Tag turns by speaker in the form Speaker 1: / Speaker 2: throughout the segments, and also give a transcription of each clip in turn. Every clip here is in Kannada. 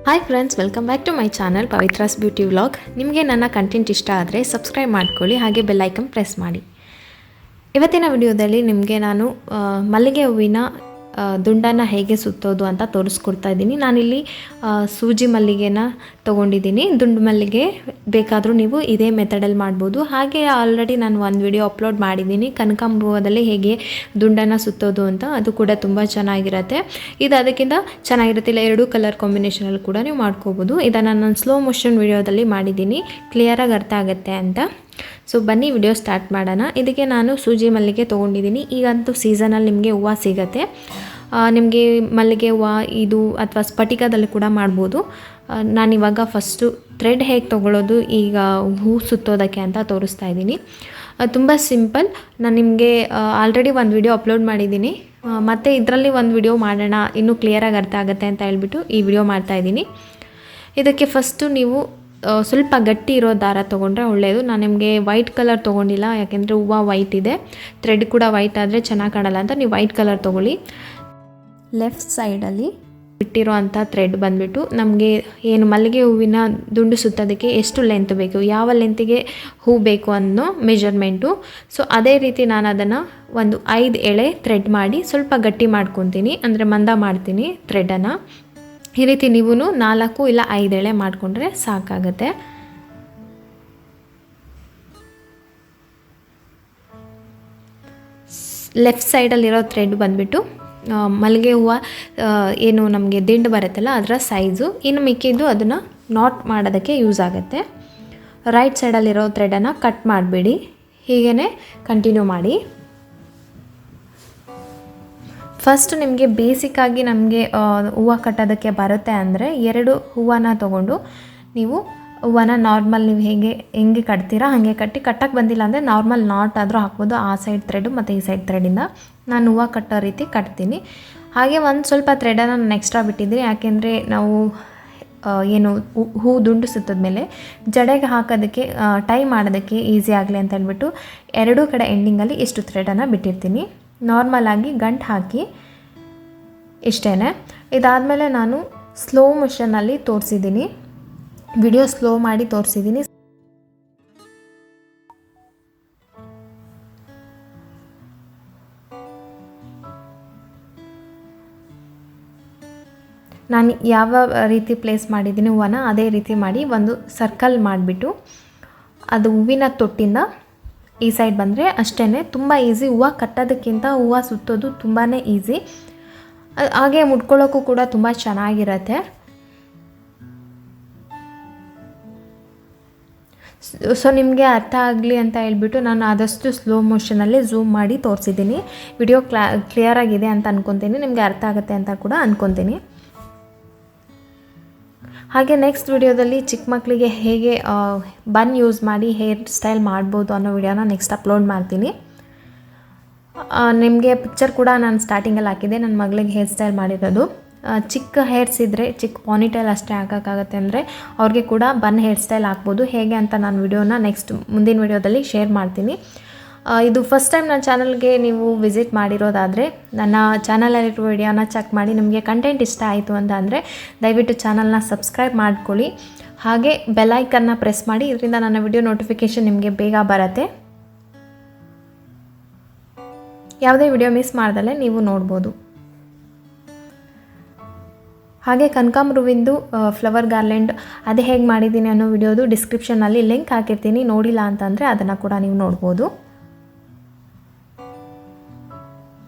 Speaker 1: Hi friends, welcome back to my channel Pavitra's beauty vlog. ನಿಮಗೆ ನನ್ನ ಕಂಟೆಂಟ್ ಇಷ್ಟ ಆದರೆ ಸಬ್ಸ್ಕ್ರೈಬ್ ಮಾಡ್ಕೊಳ್ಳಿ, ಹಾಗೆ ಬೆಲ್ ಐಕನ್ ಪ್ರೆಸ್ ಮಾಡಿ. ಇವತ್ತಿನ ವಿಡಿಯೋದಲ್ಲಿ ನಿಮಗೆ ನಾನು ಮಲ್ಲಿಗೆ ಹೂವಿನ ದುಂಡನ್ನು ಹೇಗೆ ಸುತ್ತೋದು ಅಂತ ತೋರಿಸ್ಕೊಡ್ತಾ ಇದ್ದೀನಿ. ನಾನಿಲ್ಲಿ ಸೂಜಿ ಮಲ್ಲಿಗೆನ ತೊಗೊಂಡಿದ್ದೀನಿ. ದುಂಡು ಮಲ್ಲಿಗೆ ಬೇಕಾದರೂ ನೀವು ಇದೇ ಮೆಥಡಲ್ಲಿ ಮಾಡ್ಬೋದು. ಹಾಗೆ ಆಲ್ರೆಡಿ ನಾನು ಒಂದು ವಿಡಿಯೋ ಅಪ್ಲೋಡ್ ಮಾಡಿದ್ದೀನಿ ಕನಕಾಂಬರದಲ್ಲಿ ಹೇಗೆ ದುಂಡನ್ನು ಸುತ್ತೋದು ಅಂತ. ಅದು ಕೂಡ ತುಂಬ ಚೆನ್ನಾಗಿರುತ್ತೆ. ಇದು ಅದಕ್ಕಿಂತ ಚೆನ್ನಾಗಿರುತ್ತಿಲ್ಲ, ಎರಡೂ ಕಲರ್ ಕಾಂಬಿನೇಷನಲ್ಲಿ ಕೂಡ ನೀವು ಮಾಡ್ಕೋಬೋದು. ಇದನ್ನು ನಾನು ಸ್ಲೋ ಮೋಷನ್ ವಿಡಿಯೋದಲ್ಲಿ ಮಾಡಿದ್ದೀನಿ, ಕ್ಲಿಯರಾಗಿ ಅರ್ಥ ಆಗುತ್ತೆ ಅಂತ. ಸೊ ಬನ್ನಿ ವಿಡಿಯೋ ಸ್ಟಾರ್ಟ್ ಮಾಡೋಣ. ಇದಕ್ಕೆ ನಾನು ಸೂಜಿ ಮಲ್ಲಿಗೆ ತೊಗೊಂಡಿದ್ದೀನಿ. ಈಗಂತೂ ಸೀಸನಲ್ಲಿ ನಿಮಗೆ ಹೂವು ಸಿಗುತ್ತೆ. ನಿಮಗೆ ಮಲ್ಲಿಗೆ ಹೂವು ಇದು ಅಥವಾ ಸ್ಫಟಿಕದಲ್ಲಿ ಕೂಡ ಮಾಡ್ಬೋದು. ನಾನಿವಾಗ ಫಸ್ಟು ಥ್ರೆಡ್ ಹೇಗೆ ತೊಗೊಳ್ಳೋದು ಈಗ ಹೂ ಸುತ್ತೋದಕ್ಕೆ ಅಂತ ತೋರಿಸ್ತಾ ಇದ್ದೀನಿ. ತುಂಬ ಸಿಂಪಲ್. ನಾನು ನಿಮಗೆ ಆಲ್ರೆಡಿ ಒಂದು ವಿಡಿಯೋ ಅಪ್ಲೋಡ್ ಮಾಡಿದ್ದೀನಿ, ಮತ್ತು ಇದರಲ್ಲಿ ಒಂದು ವಿಡಿಯೋ ಮಾಡೋಣ ಇನ್ನೂ ಕ್ಲಿಯರಾಗಿ ಅರ್ಥ ಆಗುತ್ತೆ ಅಂತ ಹೇಳ್ಬಿಟ್ಟು ಈ ವಿಡಿಯೋ ಮಾಡ್ತಾಯಿದ್ದೀನಿ. ಇದಕ್ಕೆ ಫಸ್ಟು ನೀವು ಸ್ವಲ್ಪ ಗಟ್ಟಿ ಇರೋ ದಾರ ತೊಗೊಂಡ್ರೆ ಒಳ್ಳೆಯದು. ನಾನು ನಿಮಗೆ ವೈಟ್ ಕಲರ್ ತೊಗೊಂಡಿಲ್ಲ, ಯಾಕೆಂದರೆ ಹೂವು ವೈಟ್ ಇದೆ, ಥ್ರೆಡ್ ಕೂಡ ವೈಟ್ ಆದರೆ ಚೆನ್ನಾಗಿ ಕಾಣಲ್ಲ ಅಂತ ನೀವು ವೈಟ್ ಕಲರ್ ತೊಗೊಳ್ಳಿ. ಲೆಫ್ಟ್ ಸೈಡಲ್ಲಿ ಬಿಟ್ಟಿರೋ ಅಂಥ ಥ್ರೆಡ್ ಬಂದುಬಿಟ್ಟು ನಮಗೆ ಏನು ಮಲ್ಲಿಗೆ ಹೂವಿನ ದುಂಡು ಸುತ್ತೋದಕ್ಕೆ ಎಷ್ಟು ಲೆಂತ್ ಬೇಕು, ಯಾವ ಲೆಂತಿಗೆ ಹೂ ಬೇಕು ಅನ್ನೋ ಮೆಜರ್ಮೆಂಟು. ಸೊ ಅದೇ ರೀತಿ ನಾನು ಅದನ್ನು ಒಂದು 5 ಎಳೆ ಥ್ರೆಡ್ ಮಾಡಿ ಸ್ವಲ್ಪ ಗಟ್ಟಿ ಮಾಡ್ಕೊತೀನಿ, ಅಂದರೆ ಮಂದ ಮಾಡ್ತೀನಿ ಥ್ರೆಡನ್ನು. ಈ ರೀತಿ ನೀವು 4 ಇಲ್ಲ 5 ಎಳೆ ಮಾಡಿಕೊಂಡ್ರೆ ಸಾಕಾಗುತ್ತೆ. ಲೆಫ್ಟ್ ಸೈಡಲ್ಲಿರೋ ಥ್ರೆಡ್ ಬಂದುಬಿಟ್ಟು ಮಲ್ಲಿಗೆ ಹೂವು ಏನು ನಮಗೆ ದಿಂಡು ಬರುತ್ತಲ್ಲ ಅದರ ಸೈಜು. ಇನ್ನು ಮಿಕ್ಕಿದ್ದು ಅದನ್ನು ನಾಟ್ ಮಾಡೋದಕ್ಕೆ ಯೂಸ್ ಆಗುತ್ತೆ. ರೈಟ್ ಸೈಡಲ್ಲಿರೋ ಥ್ರೆಡನ್ನು ಕಟ್ ಮಾಡಿಬಿಡಿ, ಹೀಗೇ ಕಂಟಿನ್ಯೂ ಮಾಡಿ. ಫಸ್ಟ್ ನಿಮಗೆ ಬೇಸಿಕ್ಕಾಗಿ ನಮಗೆ ಹೂವು ಕಟ್ಟೋದಕ್ಕೆ ಬರುತ್ತೆ ಅಂದರೆ 2 ಹೂವನ್ನ ತೊಗೊಂಡು ನೀವು ಹೂವನ್ನ ನಾರ್ಮಲ್ ನೀವು ಹೆಂಗೆ ಕಟ್ತೀರಾ ಹಾಗೆ ಕಟ್ಟಕ್ಕೆ ಬಂದಿಲ್ಲ ಅಂದರೆ ನಾರ್ಮಲ್ ನಾಟ್ ಆದರೂ ಹಾಕ್ಬೋದು. ಆ ಸೈಡ್ ಥ್ರೆಡು ಮತ್ತು ಈ ಸೈಡ್ ಥ್ರೆಡಿಂದ ನಾನು ಹೂವು ಕಟ್ಟೋ ರೀತಿ ಕಟ್ತೀನಿ. ಹಾಗೆ ಒಂದು ಸ್ವಲ್ಪ ಥ್ರೆಡನ್ನು ನಾನು ಎಕ್ಸ್ಟ್ರಾ ಬಿಟ್ಟಿದ್ದೀನಿ, ಯಾಕೆಂದರೆ ನಾವು ಏನು ಹೂ ದುಂಡು ಸುತ್ತದ ಮೇಲೆ ಜಡೆಗೆ ಹಾಕೋದಕ್ಕೆ ಟೈ ಮಾಡೋದಕ್ಕೆ ಈಸಿ ಆಗಲಿ ಅಂತ ಹೇಳ್ಬಿಟ್ಟು 2 ಕಡೆ ಎಂಡಿಂಗಲ್ಲಿ ಇಷ್ಟು ಥ್ರೆಡನ್ನು ಬಿಟ್ಟಿರ್ತೀನಿ. ನಾರ್ಮಲಾಗಿ ಗಂಟು ಹಾಕಿ ಇಷ್ಟೇ. ಇದಾದಮೇಲೆ ನಾನು ಸ್ಲೋ ಮೋಷನಲ್ಲಿ ತೋರಿಸಿದ್ದೀನಿ, ವಿಡಿಯೋ ಸ್ಲೋ ಮಾಡಿ ತೋರಿಸಿದ್ದೀನಿ. ನಾನು ಯಾವ ರೀತಿ ಪ್ಲೇಸ್ ಮಾಡಿದ್ದೀನಿ ಹೂವನ್ನ ಅದೇ ರೀತಿ ಮಾಡಿ ಒಂದು ಸರ್ಕಲ್ ಮಾಡಿಬಿಟ್ಟು ಅದು ಹೂವಿನ ತೊಟ್ಟಿಂದ ಈ ಸೈಡ್ ಬಂದರೆ ಅಷ್ಟೇ. ತುಂಬ ಈಸಿ. ಹೂವು ಕಟ್ಟೋದಕ್ಕಿಂತ ಹೂವು ಸುತ್ತೋದು ತುಂಬಾ ಈಸಿ. ಹಾಗೆ ಮುಟ್ಕೊಳ್ಳೋಕ್ಕೂ ಕೂಡ ತುಂಬ ಚೆನ್ನಾಗಿರುತ್ತೆ. ಸೊ ನಿಮಗೆ ಅರ್ಥ ಆಗಲಿ ಅಂತ ಹೇಳ್ಬಿಟ್ಟು ನಾನು ಆದಷ್ಟು ಸ್ಲೋ ಮೋಷನಲ್ಲಿ ಝೂಮ್ ಮಾಡಿ ತೋರಿಸಿದ್ದೀನಿ. ವಿಡಿಯೋ ಕ್ಲಿಯರಾಗಿದೆ ಅಂತ ಅಂದ್ಕೊತೀನಿ, ನಿಮಗೆ ಅರ್ಥ ಆಗುತ್ತೆ ಅಂತ ಕೂಡ ಅಂದ್ಕೊತೀನಿ. ಹಾಗೆ ನೆಕ್ಸ್ಟ್ ವಿಡಿಯೋದಲ್ಲಿ ಚಿಕ್ಕ ಮಕ್ಕಳಿಗೆ ಹೇಗೆ ಬನ್ ಯೂಸ್ ಮಾಡಿ ಹೇರ್ ಸ್ಟೈಲ್ ಮಾಡ್ಬೋದು ಅನ್ನೋ ವಿಡಿಯೋನ ನೆಕ್ಸ್ಟ್ ಅಪ್ಲೋಡ್ ಮಾಡ್ತೀನಿ. ನಿಮಗೆ ಪಿಕ್ಚರ್ ಕೂಡ ನಾನು ಸ್ಟಾರ್ಟಿಂಗಲ್ಲಿ ಹಾಕಿದ್ದೆ, ನನ್ನ ಮಗಳಿಗೆ ಹೇರ್ ಸ್ಟೈಲ್ ಮಾಡಿರೋದು. ಚಿಕ್ಕ ಹೇರ್ಸ್ ಇದ್ದರೆ ಚಿಕ್ಕ ಪಾನಿಟೈಲ್ ಅಷ್ಟೇ ಹಾಕೋಕ್ಕಾಗತ್ತೆ ಅಂದರೆ ಅವ್ರಿಗೆ ಕೂಡ ಬನ್ ಹೇರ್ ಸ್ಟೈಲ್ ಹಾಕ್ಬೋದು. ಹೇಗೆ ಅಂತ ನಾನು ವಿಡಿಯೋನ ನೆಕ್ಸ್ಟ್ ಮುಂದಿನ ವಿಡಿಯೋದಲ್ಲಿ ಶೇರ್ ಮಾಡ್ತೀನಿ. ಇದು ಫಸ್ಟ್ ಟೈಮ್ ನನ್ನ ಚಾನಲ್ಗೆ ನೀವು ವಿಸಿಟ್ ಮಾಡಿರೋದಾದರೆ ನನ್ನ ಚಾನಲಲ್ಲಿರೋ ವಿಡಿಯೋನ ಚೆಕ್ ಮಾಡಿ ನಿಮಗೆ ಕಂಟೆಂಟ್ ಇಷ್ಟ ಆಯಿತು ಅಂತ ಅಂದರೆ ದಯವಿಟ್ಟು ಚಾನಲ್ನ ಸಬ್ಸ್ಕ್ರೈಬ್ ಮಾಡ್ಕೊಳ್ಳಿ. ಹಾಗೆ ಬೆಲ್ ಐಕನ್ನ ಪ್ರೆಸ್ ಮಾಡಿ, ಇದರಿಂದ ನನ್ನ ವಿಡಿಯೋ ನೋಟಿಫಿಕೇಷನ್ ನಿಮಗೆ ಬೇಗ ಬರುತ್ತೆ. ಯಾವುದೇ ವಿಡಿಯೋ ಮಿಸ್ ಮಾಡ್ದಲೇ ನೀವು ನೋಡ್ಬೋದು. ಹಾಗೆ ಕನಕಾಂಬರವಿಂದು ಫ್ಲವರ್ ಗಾರ್ಲೆಂಡ್ ಅದು ಹೇಗೆ ಮಾಡಿದ್ದೀನಿ ಅನ್ನೋ ವಿಡಿಯೋದು ಡಿಸ್ಕ್ರಿಪ್ಷನಲ್ಲಿ ಲಿಂಕ್ ಹಾಕಿರ್ತೀನಿ. ನೋಡಿಲ್ಲ ಅಂತಂದರೆ ಅದನ್ನು ಕೂಡ ನೀವು ನೋಡ್ಬೋದು.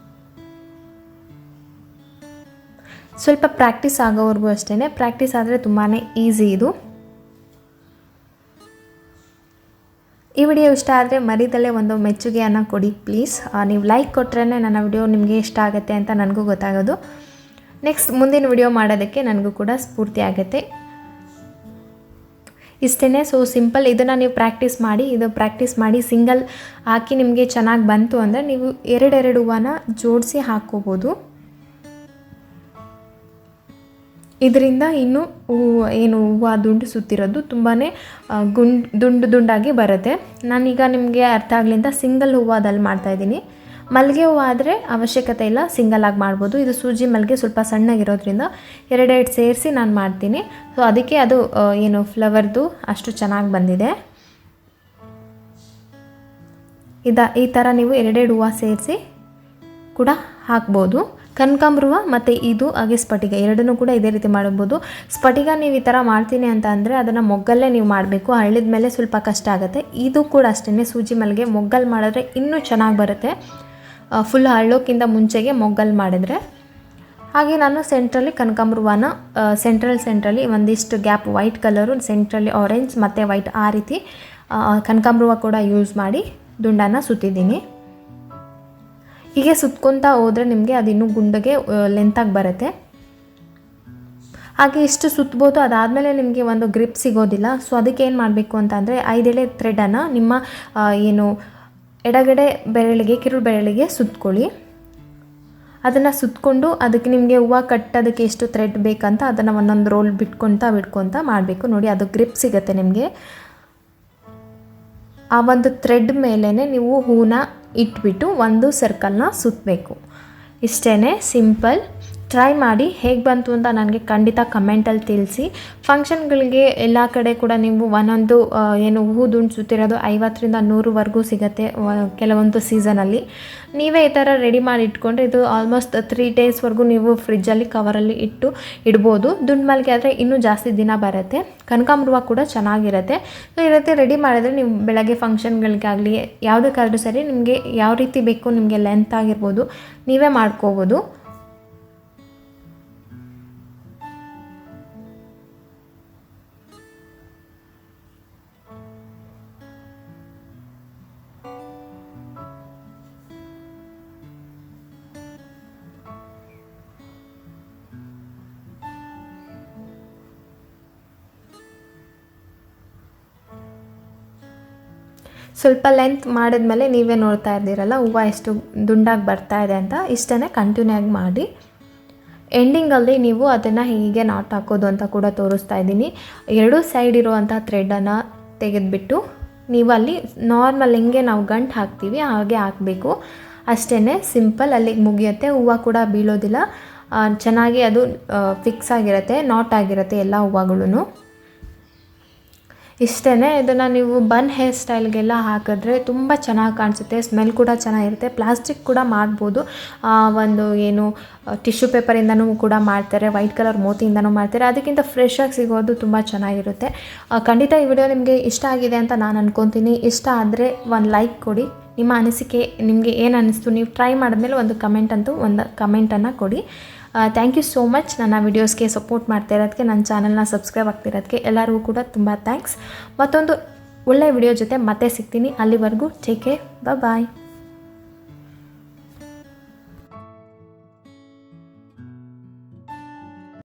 Speaker 1: ಸ್ವಲ್ಪ ಪ್ರಾಕ್ಟೀಸ್ ಆಗೋವರೆಗೂ ಅಷ್ಟೇ. ಪ್ರಾಕ್ಟೀಸ್ ಆದರೆ ತುಂಬಾ ಈಸಿ ಇದು. ಈ ವಿಡಿಯೋ ಇಷ್ಟ ಆದರೆ ಮರಿದಲ್ಲೇ ಒಂದು ಮೆಚ್ಚುಗೆಯನ್ನು ಕೊಡಿ ಪ್ಲೀಸ್. ನೀವು ಲೈಕ್ ಕೊಟ್ಟರೆ ನನ್ನ ವಿಡಿಯೋ ನಿಮಗೆ ಇಷ್ಟ ಆಗುತ್ತೆ ಅಂತ ನನಗೂ ಗೊತ್ತಾಗೋದು. ನೆಕ್ಸ್ಟ್ ಮುಂದಿನ ವಿಡಿಯೋ ಮಾಡೋದಕ್ಕೆ ನನಗೂ ಕೂಡ ಸ್ಫೂರ್ತಿ ಆಗುತ್ತೆ. ಇಷ್ಟೇ. So simple. ಇದನ್ನು ನೀವು ಪ್ರಾಕ್ಟೀಸ್ ಮಾಡಿ ಸಿಂಗಲ್ ಹಾಕಿ ನಿಮಗೆ ಚೆನ್ನಾಗಿ ಬಂತು ಅಂದರೆ ನೀವು 2 ಹೂವನ್ನ ಜೋಡಿಸಿ ಹಾಕ್ಕೋಬೋದು. ಇದರಿಂದ ಇನ್ನೂ ಹೂವು ದುಂಡು ಸುತ್ತಿರೋದು ತುಂಬಾ ದುಂಡಾಗಿ ಬರುತ್ತೆ. ನಾನೀಗ ನಿಮಗೆ ಅರ್ಥ ಆಗಲಿ ಅಂತ ಸಿಂಗಲ್ ಹೂವದಲ್ಲಿ ಮಾಡ್ತಾಯಿದ್ದೀನಿ. ಮಲ್ಲಿಗೆ ಹೂವು ಆದರೆ ಅವಶ್ಯಕತೆ ಇಲ್ಲ, ಸಿಂಗಲಾಗಿ ಮಾಡ್ಬೋದು. ಇದು ಸೂಜಿ ಮಲ್ಲಿಗೆ ಸ್ವಲ್ಪ ಸಣ್ಣಗಿರೋದ್ರಿಂದ ಎರಡೆರಡು ಸೇರಿಸಿ ನಾನು ಮಾಡ್ತೀನಿ. ಸೊ ಅದಕ್ಕೆ ಅದು ಏನು ಫ್ಲವರ್ದು ಅಷ್ಟು ಚೆನ್ನಾಗಿ ಬಂದಿದೆ. ಈ ಥರ ನೀವು ಎರಡೆರಡು ಹೂವು ಸೇರಿಸಿ ಕೂಡ ಹಾಕ್ಬೋದು. ಕನಕಾಂಬರ ಹೂವು ಮತ್ತು ಇದು ಹಾಗೆ ಸ್ಫಟಿಕ ಎರಡನ್ನೂ ಕೂಡ ಇದೇ ರೀತಿ ಮಾಡ್ಬೋದು. ಸ್ಫಟಿಕ ನೀವು ಈ ಥರ ಮಾಡ್ತೀನಿ ಅಂತ ಅಂದರೆ ಅದನ್ನು ಮೊಗ್ಗಲ್ಲೇ ನೀವು ಮಾಡಬೇಕು, ಹಳ್ಳಿದ ಮೇಲೆ ಸ್ವಲ್ಪ ಕಷ್ಟ ಆಗುತ್ತೆ. ಇದು ಕೂಡ ಅಷ್ಟೇ, ಸೂಜಿ ಮಲ್ಲಿಗೆ ಮೊಗ್ಗಲ್ಲಿ ಮಾಡಿದ್ರೆ ಇನ್ನೂ ಚೆನ್ನಾಗಿ ಬರುತ್ತೆ, ಫುಲ್ ಹಳ್ಳೋಕ್ಕಿಂತ ಮುಂಚೆಗೆ ಮೊಗ್ಗಲ್ಲಿ ಮಾಡಿದ್ರೆ. ಹಾಗೆ ನಾನು ಸೆಂಟ್ರಲ್ಲಿ ಕನಕಾಂಬರ ಹೂವನ ಸೆಂಟ್ರಲ್ಲಿ ಒಂದಿಷ್ಟು ಗ್ಯಾಪ್ ವೈಟ್ ಕಲರು, ಸೆಂಟ್ರಲ್ಲಿ ಆರೆಂಜ್ ಮತ್ತು ವೈಟ್ ಆ ರೀತಿ ಕನಕಾಂಬರ ಹೂವು ಕೂಡ ಯೂಸ್ ಮಾಡಿ ದುಂಡನ್ನು ಸುತ್ತಿದ್ದೀನಿ. ಹೀಗೆ ಸುತ್ಕೊತಾ ಹೋದರೆ ನಿಮಗೆ ಅದು ಇನ್ನೂ ಗುಂಡಿಗೆ ಲೆಂತಾಗಿ ಬರುತ್ತೆ. ಹಾಗೆ ಇಷ್ಟು ಸುತ್ತಬೋದು. ಅದಾದಮೇಲೆ ನಿಮಗೆ ಒಂದು ಗ್ರಿಪ್ ಸಿಗೋದಿಲ್ಲ. ಸೊ ಅದಕ್ಕೆ ಏನು ಮಾಡಬೇಕು ಅಂತ ಅಂದರೆ 5 ಎಳೆ ಥ್ರೆಡನ್ನು ನಿಮ್ಮ ಏನು ಎಡಗಡೆ ಬೆರಳಿಗೆ ಕಿರು ಬೆರಳಿಗೆ ಸುತ್ಕೊಳ್ಳಿ. ಅದನ್ನು ಸುತ್ತಕೊಂಡು ಅದಕ್ಕೆ ನಿಮಗೆ ಹೂವು ಕಟ್ಟೋದಕ್ಕೆ ಎಷ್ಟು ಥ್ರೆಡ್ ಬೇಕಂತ ಅದನ್ನು ಒಂದೊಂದು ರೋಲ್ ಬಿಟ್ಕೊತಾ ಮಾಡಬೇಕು. ನೋಡಿ ಅದು ಗ್ರಿಪ್ ಸಿಗುತ್ತೆ ನಿಮಗೆ. ಆ ಒಂದು ಥ್ರೆಡ್ ಮೇಲೇ ನೀವು ಹೂನ ಇಟ್ಬಿಟ್ಟು ಒಂದು ಸರ್ಕಲ್ನ ಸುತ್ತಬೇಕು. ಇಷ್ಟೇ, ಸಿಂಪಲ್. ಟ್ರೈ ಮಾಡಿ, ಹೇಗೆ ಬಂತು ಅಂತ ನನಗೆ ಖಂಡಿತ ಕಮೆಂಟಲ್ಲಿ ತಿಳಿಸಿ. ಫಂಕ್ಷನ್ಗಳಿಗೆ ಎಲ್ಲ ಕಡೆ ಕೂಡ ನೀವು ಒಂದೊಂದು ಏನು ಹೂ ದುಂಡು ಸುತ್ತಿರೋದು 50ರಿಂದ 100ವರೆಗೂ ಸಿಗುತ್ತೆ ಕೆಲವೊಂದು ಸೀಸನಲ್ಲಿ. ನೀವೇ ಈ ಥರ ರೆಡಿ ಮಾಡಿ ಇಟ್ಕೊಂಡ್ರೆ ಇದು ಆಲ್ಮೋಸ್ಟ್ 3 ಡೇಸ್ವರೆಗೂ ನೀವು ಫ್ರಿಜ್ಜಲ್ಲಿ ಕವರಲ್ಲಿ ಇಡ್ಬೋದು. ದುಂಡು ಮಲ್ಲಿಗೆ ಆದರೆ ಇನ್ನೂ ಜಾಸ್ತಿ ದಿನ ಬರುತ್ತೆ. ಕನಕಾಂಬರ ಹೂವು ಕೂಡ ಚೆನ್ನಾಗಿರುತ್ತೆ. ಸೊ ಈ ರೀತಿ ರೆಡಿ ಮಾಡಿದ್ರೆ ನೀವು ಬೆಳಗ್ಗೆ ಫಂಕ್ಷನ್ಗಳಿಗಾಗಲಿ ಯಾವುದಕ್ಕಾದ್ರೂ ಸರಿ ನಿಮಗೆ ಯಾವ ರೀತಿ ಬೇಕು, ನಿಮಗೆ ಲೆಂತ್ ಆಗಿರ್ಬೋದು, ನೀವೇ ಮಾಡ್ಕೋಬೋದು. ಸ್ವಲ್ಪ ಲೆಂತ್ ಮಾಡಿದ್ಮೇಲೆ ನೀವೇ ನೋಡ್ತಾ ಇದ್ದೀರಲ್ಲ ಹೂವು ಎಷ್ಟು ದುಂಡಾಗಿ ಬರ್ತಾ ಇದೆ ಅಂತ. ಇಷ್ಟೇ, ಕಂಟಿನ್ಯೂ ಆಗಿ ಮಾಡಿ. ಎಂಡಿಂಗಲ್ಲಿ ನೀವು ಅದನ್ನು ಹೀಗೆ ನಾಟ್ ಹಾಕೋದು ಅಂತ ಕೂಡ ತೋರಿಸ್ತಾ ಇದ್ದೀನಿ. ಎರಡೂ ಸೈಡ್ ಇರುವಂಥ ಥ್ರೆಡನ್ನು ತೆಗೆದುಬಿಟ್ಟು ನೀವು ಅಲ್ಲಿ ನಾರ್ಮಲ್ ಹೆಂಗೆ ನಾವು ಗಂಟು ಹಾಕ್ತೀವಿ ಹಾಗೆ ಹಾಕಬೇಕು. ಅಷ್ಟೇ, ಸಿಂಪಲ್. ಅಲ್ಲಿಗೆ ಮುಗಿಯುತ್ತೆ. ಹೂವು ಕೂಡ ಬೀಳೋದಿಲ್ಲ, ಚೆನ್ನಾಗಿ ಅದು ಫಿಕ್ಸ್ ಆಗಿರುತ್ತೆ, ನಾಟ್ ಆಗಿರುತ್ತೆ ಎಲ್ಲ ಹೂವುಗಳೂ. ಇಷ್ಟೇ. ಇದನ್ನು ನೀವು ಬನ್ ಹೇರ್ ಸ್ಟೈಲ್ಗೆಲ್ಲ ಹಾಕಿದ್ರೆ ತುಂಬ ಚೆನ್ನಾಗಿ ಕಾಣಿಸುತ್ತೆ, ಸ್ಮೆಲ್ ಕೂಡ ಚೆನ್ನಾಗಿರುತ್ತೆ. ಪ್ಲಾಸ್ಟಿಕ್ ಕೂಡ ಮಾಡ್ಬೋದು. ಒಂದು ಏನು ಟಿಶ್ಯೂ ಪೇಪರಿಂದನೂ ಕೂಡ ಮಾಡ್ತಾರೆ, ವೈಟ್ ಕಲರ್ ಮೋತಿಯಿಂದನೂ ಮಾಡ್ತಾರೆ. ಅದಕ್ಕಿಂತ ಫ್ರೆಶಾಗಿ ಸಿಗೋದು ತುಂಬ ಚೆನ್ನಾಗಿರುತ್ತೆ. ಖಂಡಿತ ಈ ವಿಡಿಯೋ ನಿಮಗೆ ಇಷ್ಟ ಆಗಿದೆ ಅಂತ ನಾನು ಅಂದ್ಕೊತೀನಿ. ಇಷ್ಟ ಆದರೆ ಒಂದು ಲೈಕ್ ಕೊಡಿ. ನಿಮ್ಮ ಅನಿಸಿಕೆ ನಿಮಗೆ ಏನು ಅನ್ನಿಸ್ತು, ನೀವು ಟ್ರೈ ಮಾಡಿದ್ಮೇಲೆ ಒಂದು ಕಮೆಂಟನ್ನು ಕೊಡಿ. ಥ್ಯಾಂಕ್ ಯು ಸೋ ಮಚ್ ನನ್ನ ವಿಡಿಯೋಸ್ಗೆ ಸಪೋರ್ಟ್ ಮಾಡ್ತಾ ಇರೋದಕ್ಕೆ, ನನ್ನ ಚಾನಲ್ನ ಸಬ್ಸ್ಕ್ರೈಬ್ ಆಗ್ತಿರೋದಕ್ಕೆ ಎಲ್ಲರಿಗೂ ಕೂಡ ತುಂಬ ಥ್ಯಾಂಕ್ಸ್. ಮತ್ತೊಂದು ಒಳ್ಳೆಯ ವಿಡಿಯೋ ಜೊತೆ ಮತ್ತೆ ಸಿಗ್ತೀನಿ. ಅಲ್ಲಿವರೆಗೂ ಟೇಕ್ ಕೇರ್, ಬಾಯ್.